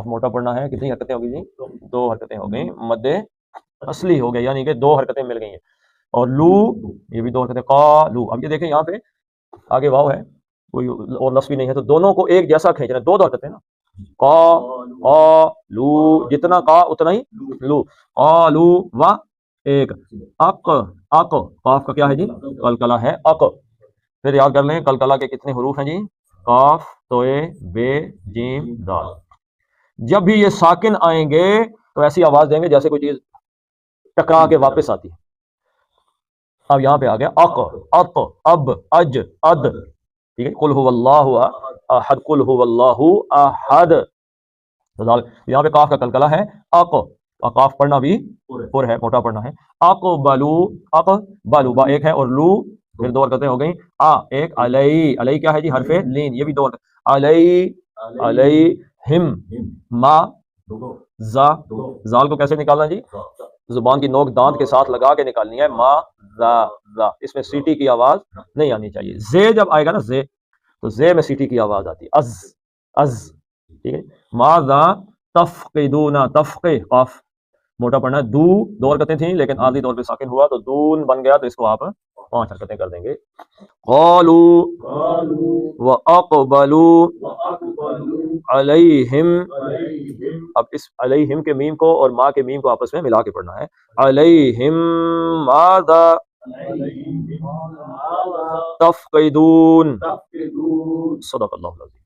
موٹا پڑھنا ہے، کتنی حرکتیں ہوگی جی؟ 2 حرکتیں ہو گئیں، مد اصلی ہو گئے، یعنی کہ 2 حرکتیں مل گئی ہیں. اور لو یہ بھی 2 حرکتیں، قالو. اب یہ دیکھیں یہاں پہ آگے واو ہے، کوئی اور لفظ بھی نہیں ہے، تو دونوں کو ایک جیسا کھینچنا ہے. 2 حرکتیں نا، قالو، جتنا کا اتنا ہی لو. قالو و ایک اق، اق قاف کا کیا ہے جی؟ قلقلہ ہے اق. پھر یاد کر لیں قلقلہ کے کتنے حروف ہیں جی؟ قاف، توئے، بے، جیم، دال. جب بھی یہ ساکن آئیں گے تو ایسی آواز دیں گے جیسے کوئی چیز ٹکرا کے واپس آتی ہے. اب یہاں پہ آ گیا اق، اط، اب، اج، اد. ٹھیک ہے، قل هو اللہ احد، قل هو اللہ احد. یہاں پہ کاف کا قلقلہ ہے اق، اور کاف پڑھنا بھی پر ہے، موٹا پڑھنا ہے. اقبلو، اقبلو با ایک ہے، اور لو پھر 2 حرکتیں ہو گئیں. ایک علی، علی کیا ہے جی؟ حرف لین، یہ بھی 2 حرکت. علی، علیہم. ما، زا، زال کو کیسے نکالنا جی؟ زبان کی نوک دانت کے ساتھ لگا کے نکالنی ہے. ما زا، زا، اس میں سیٹی کی آواز نہیں آنی چاہیے. زے جب آئے گا نا زے، تو زے میں سیٹی کی آواز آتی ہے. از، از. ٹھیک ہے. ماذا تفقدون، تفقے قاف موٹا پڑھنا ہے. 2 حرکتیں تھیں لیکن عارضی طور پہ ساکن ہوا تو دون بن گیا، تو اس کو آپ 5 حرکتیں کر دیں گے. قالوا واقبلوا علیہم. اب اس علیہم کے میم کو اور ما کے میم کو آپس میں ملا کے پڑھنا ہے. علیہم ماذا تفقدون. صدق اللہ العظیم.